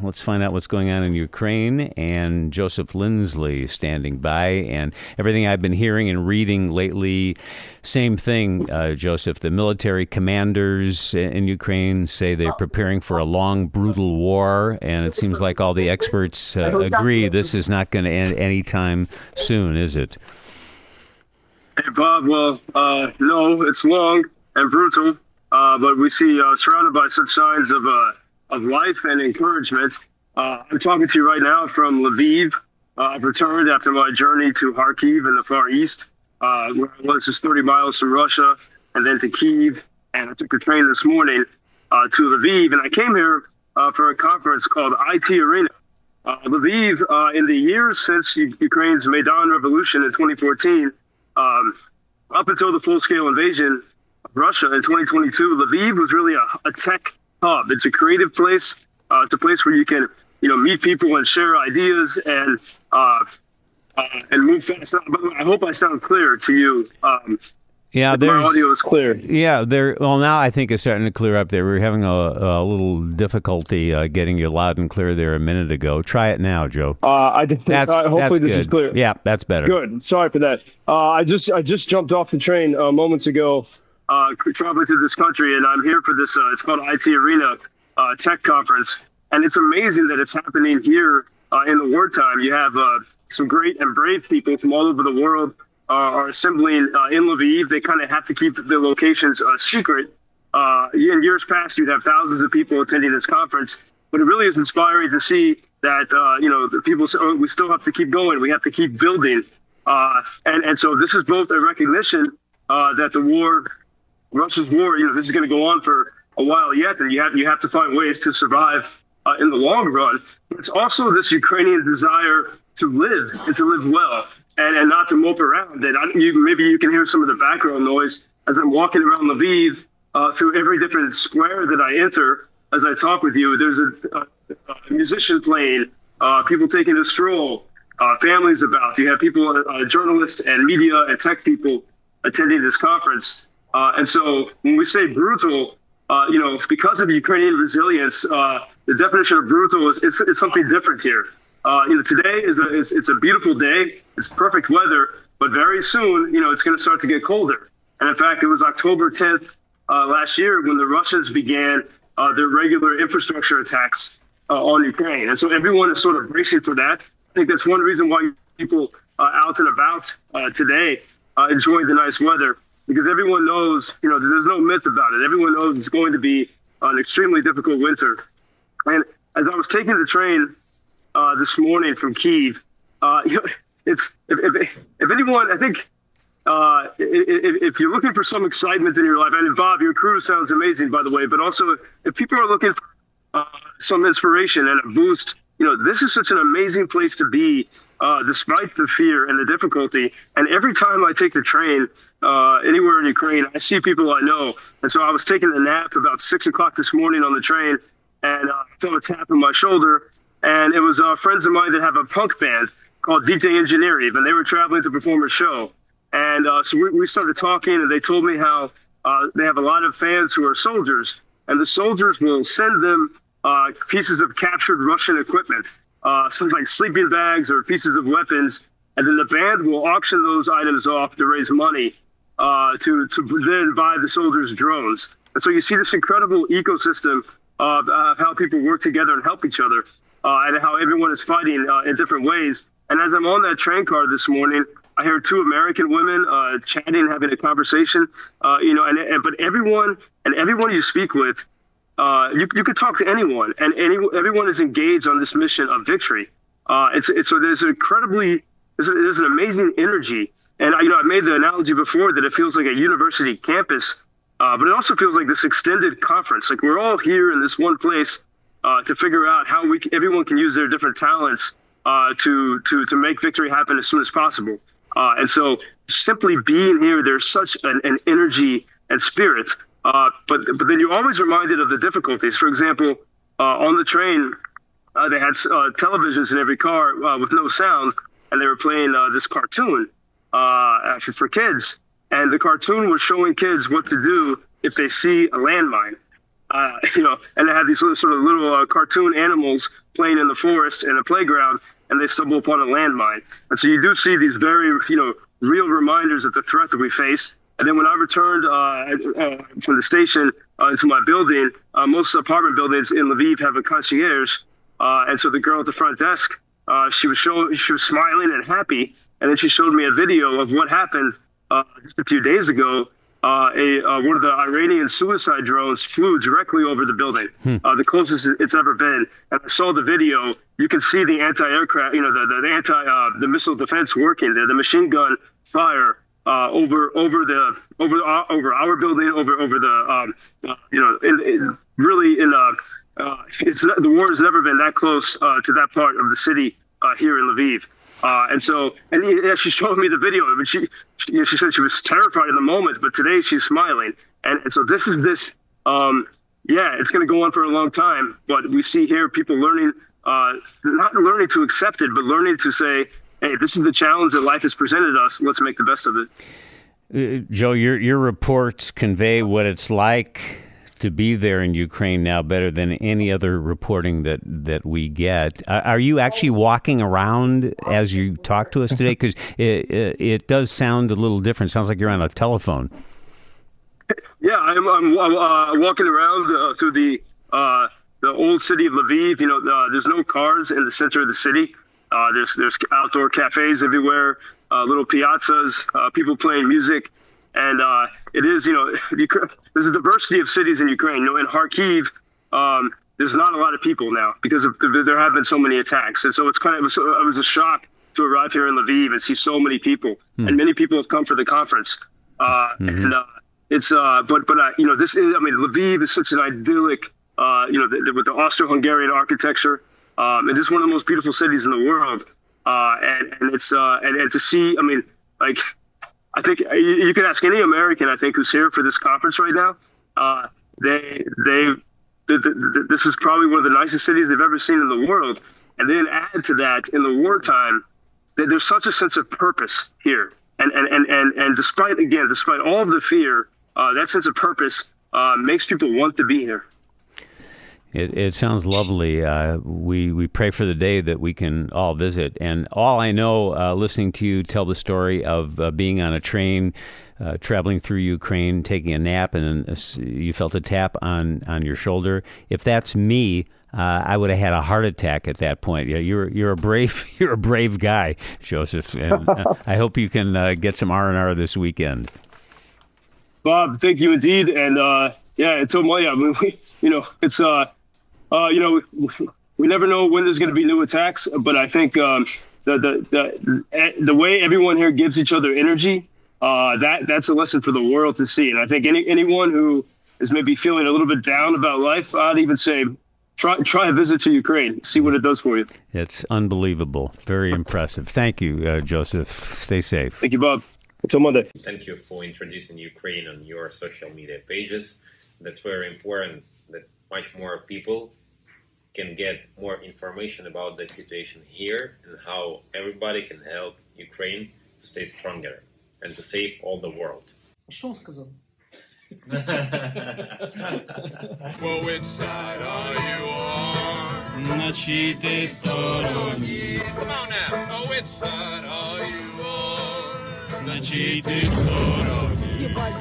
Let's find out what's going on in Ukraine, and Joseph Lindsley standing by. And everything I've been hearing and reading lately, same thing, Joseph. The military commanders in Ukraine say they're preparing for a long, brutal war, and it seems like all the experts agree this is not going to end anytime soon, is it? Hey, Bob, well, no, it's long and brutal, but we see surrounded by such signs of life and encouragement. I'm talking to you right now from Lviv. I've returned after my journey to Kyiv in the Far East, where I was just 30 miles from Russia, and then to Kyiv. And I took the train this morning to Lviv, and I came here for a conference called IT Arena. Lviv, in the years since Ukraine's Maidan Revolution in 2014, up until the full-scale invasion of Russia in 2022, Lviv was really a tech hub. It's a creative place. It's a place where you can, meet people and share ideas and move fast. But I hope I sound clear to you. Yeah, my audio is clear. Yeah, well, now I think it's starting to clear up there. We were having a little difficulty getting you loud and clear there a minute ago. Try it now, Joe. Hopefully this is clear. Yeah, that's better. Good. Sorry for that. I just jumped off the train moments ago, traveling through this country, and I'm here for this. It's called IT Arena Tech Conference, and it's amazing that it's happening here in the wartime. You have some great and brave people from all over the world are assembling in Lviv. They kind of have to keep the locations secret. In years past, you'd have thousands of people attending this conference, but it really is inspiring to see that, the people say, oh, we still have to keep going. We have to keep building. And so this is both a recognition that the war, Russia's war, this is going to go on for a while yet, and you have to find ways to survive in the long run. But it's also this Ukrainian desire to live and to live well. And not to mope around. And maybe you can hear some of the background noise as I'm walking around Lviv through every different square that I enter. As I talk with you, there's a musician playing, people taking a stroll, families about. You have people, journalists and media and tech people attending this conference. And so when we say brutal, because of Ukrainian resilience, the definition of brutal is something different here. Today it's a beautiful day. It's perfect weather, but very soon, it's going to start to get colder. And in fact, it was October 10th last year when the Russians began their regular infrastructure attacks on Ukraine. And so everyone is sort of bracing for that. I think that's one reason why people out and about today enjoying the nice weather, because everyone knows, there's no myth about it. Everyone knows it's going to be an extremely difficult winter. And as I was taking the train this morning from Kyiv, if anyone, I think, if you're looking for some excitement in your life, and Bob, your crew sounds amazing, by the way, but also if people are looking for some inspiration and a boost, this is such an amazing place to be, despite the fear and the difficulty. And every time I take the train anywhere in Ukraine, I see people I know. And so I was taking a nap about 6 o'clock this morning on the train, and I felt a tap on my shoulder. And it was friends of mine that have a punk band called DJ Engineering, and they were traveling to perform a show. And so we started talking, and they told me how they have a lot of fans who are soldiers, and the soldiers will send them pieces of captured Russian equipment, something like sleeping bags or pieces of weapons, and then the band will auction those items off to raise money to then buy the soldiers' drones. And so you see this incredible ecosystem of how people work together and help each other. And how everyone is fighting in different ways. And as I'm on that train car this morning, I hear two American women chatting, having a conversation. But everyone you speak with, you could talk to anyone, and everyone is engaged on this mission of victory. So there's an amazing energy. And I made the analogy before that it feels like a university campus, but it also feels like this extended conference. Like we're all here in this one place. To figure out how everyone can use their different talents to make victory happen as soon as possible. And so simply being here, there's such an energy and spirit. But then you're always reminded of the difficulties. For example, on the train, they had televisions in every car with no sound, and they were playing this cartoon for kids. And the cartoon was showing kids what to do if they see a landmine. and they have these sort of little cartoon animals playing in the forest in a playground, and they stumble upon a landmine. And so you do see these very, real reminders of the threat that we face. And then when I returned from the station into my building, most apartment buildings in Lviv have a concierge. And so the girl at the front desk, she was smiling and happy. And then she showed me a video of what happened just a few days ago. One of the Iranian suicide drones flew directly over the building, the closest it's ever been. And I saw the video. You can see the anti-aircraft, the missile defense working there, the machine gun fire over our building, over the the war has never been that close to that part of the city here in Lviv. She showed me the video. I mean, she said she was terrified in the moment, but today she's smiling. And so this is this. It's going to go on for a long time. But we see here people learning, not learning to accept it, but learning to say, hey, this is the challenge that life has presented us. Let's make the best of it. Joe, your reports convey what it's like to be there in Ukraine now better than any other reporting that we get. Are you actually walking around as you talk to us today? Because it does sound a little different. Sounds like you're on a telephone. Yeah, I'm walking around through the old city of Lviv. There's no cars in the center of the city. There's outdoor cafes everywhere, little piazzas, people playing music. And it is, there's a diversity of cities in Ukraine. In Kyiv, there's not a lot of people now because there have been so many attacks. And so it was a shock to arrive here in Lviv and see so many people. And many people have come for the conference. Lviv is such an idyllic, with the Austro-Hungarian architecture. It is one of the most beautiful cities in the world. And to see, I think you can ask any American, I think, who's here for this conference right now. This is probably one of the nicest cities they've ever seen in the world. And then add to that, in the wartime, there's such a sense of purpose here. And despite all of the fear, that sense of purpose makes people want to be here. It sounds lovely. We pray for the day that we can all visit. And all I know, listening to you tell the story of being on a train, traveling through Ukraine, taking a nap, and you felt a tap on your shoulder. If that's me, I would have had a heart attack at that point. Yeah, you're a brave guy, Joseph. And I hope you can get some R&R this weekend. Bob, thank you indeed. And it's it's we never know when there's going to be new attacks, but I think the way everyone here gives each other energy, that's a lesson for the world to see. And I think anyone who is maybe feeling a little bit down about life, I'd even say try a visit to Ukraine, see what it does for you. It's unbelievable, very impressive. Thank you, Joseph. Stay safe. Thank you, Bob. Until Monday. Thank you for introducing Ukraine on your social media pages. That's very important that much more people can get more information about the situation here and how everybody can help Ukraine to stay stronger and to save all the world. Что он сказал? Well, which side are you on? На чьей ты стороне? Come on now. Oh, which side are you on? На чьей ты стороне? Ебать.